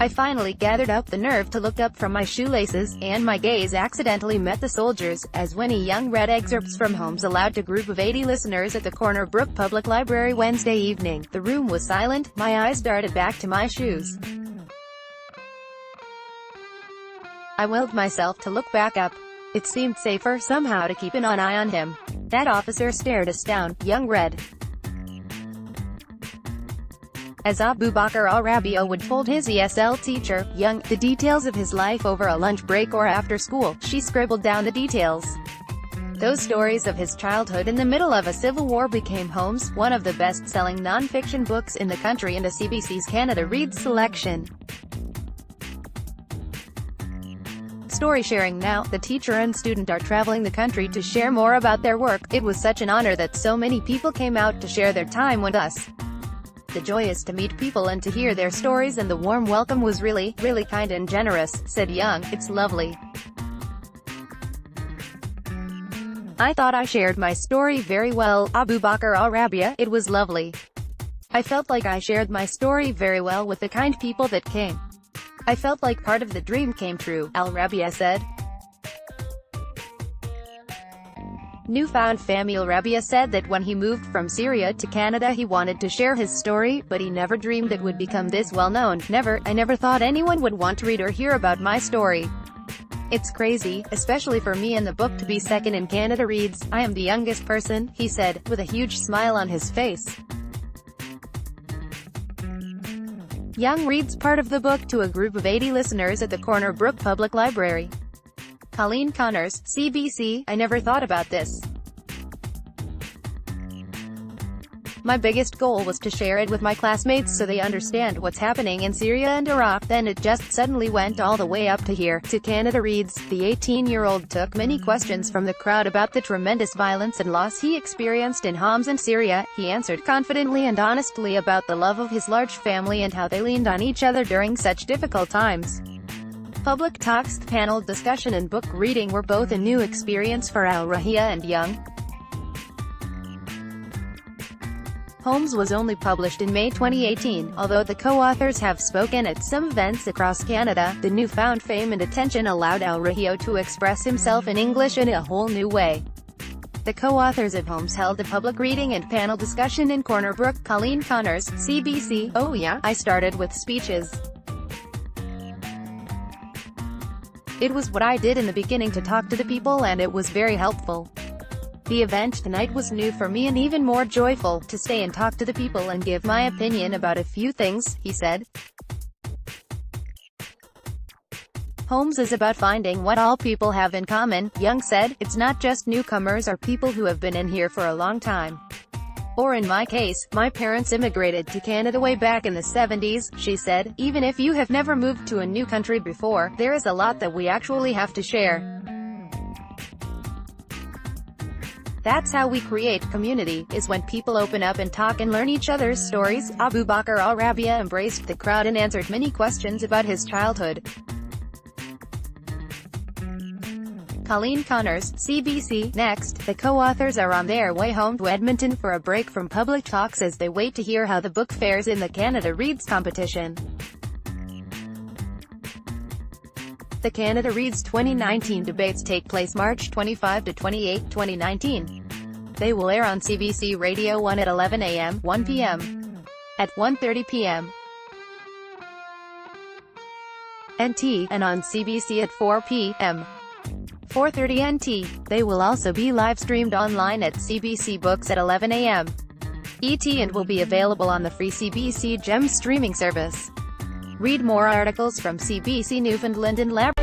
I finally gathered up the nerve to look up from my shoelaces, and my gaze accidentally met the soldiers, as Winnie Yeung read excerpts from Holmes aloud to a group of 80 listeners at the corner Brook Public Library Wednesday evening. The room was silent, my eyes darted back to my shoes. I willed myself to look back up. It seemed safer, somehow, to keep an eye on him. That officer stared us down. Yeung read. As Abu Bakr al Rabeeah would told his ESL teacher, Yeung, the details of his life over a lunch break or after school. She scribbled down the details. Those stories of his childhood in the middle of a civil war became Holmes, one of the best-selling non-fiction books in the country and a CBC's Canada Reads selection. Story sharing now. The teacher and student are traveling the country to share more about their work. It was such an honor that so many people came out to share their time with us. The joy is to meet people and to hear their stories, and the warm welcome was really kind and generous, said Yeung. It's lovely. I thought I shared my story very well, Abu Bakr al Rabeeah. It was lovely. I felt like I shared my story very well with the kind people that came. I felt like part of the dream came true, al Rabeeah said. Newfound family al Rabeeah said that when he moved from Syria to Canada he wanted to share his story, but he never dreamed it would become this well-known. I never thought anyone would want to read or hear about my story. It's crazy, especially for me and the book to be second in Canada Reads. I am the youngest person, he said, with a huge smile on his face. Yeung reads part of the book to a group of 80 listeners at the corner Brook Public Library. Colleen Connors, CBC, I never thought about this. My biggest goal was to share it with my classmates so they understand what's happening in Syria and Iraq. Then it just suddenly went all the way up to here, to Canada Reads. The 18-year-old took many questions from the crowd about the tremendous violence and loss he experienced in Homs and Syria. He answered confidently and honestly about the love of his large family and how they leaned on each other during such difficult times. Public talks, panel discussion and book reading were both a new experience for al Rabeeah and Yeung. Holmes was only published in May 2018, although the co-authors have spoken at some events across Canada. The newfound fame and attention allowed al Rabeeah to express himself in English in a whole new way. The co-authors of Holmes held a public reading and panel discussion in Corner Brook. Colleen Connors, CBC, oh yeah, I started with speeches. It was what I did in the beginning to talk to the people, and it was very helpful. The event tonight was new for me and even more joyful, to stay and talk to the people and give my opinion about a few things, he said. Holmes is about finding what all people have in common, Yeung said. It's not just newcomers or people who have been in here for a long time. Or in my case, my parents immigrated to Canada way back in the 70s, she said. Even if you have never moved to a new country before, there is a lot that we actually have to share. That's how we create community, is when people open up and talk and learn each other's stories. Abu Bakr al Rabeeah embraced the crowd and answered many questions about his childhood. Colleen Connors, CBC, next. The co-authors are on their way home to Edmonton for a break from public talks as they wait to hear how the book fares in the Canada Reads competition. The Canada Reads 2019 debates take place March 25 to 28, 2019. They will air on CBC Radio 1 at 11 a.m., 1 p.m. at 1:30 p.m. NT, and on CBC at 4 p.m. 4:30 NT. They will also be live-streamed online at CBC Books at 11 a.m. ET and will be available on the free CBC Gem streaming service. Read more articles from CBC Newfoundland and Labrador.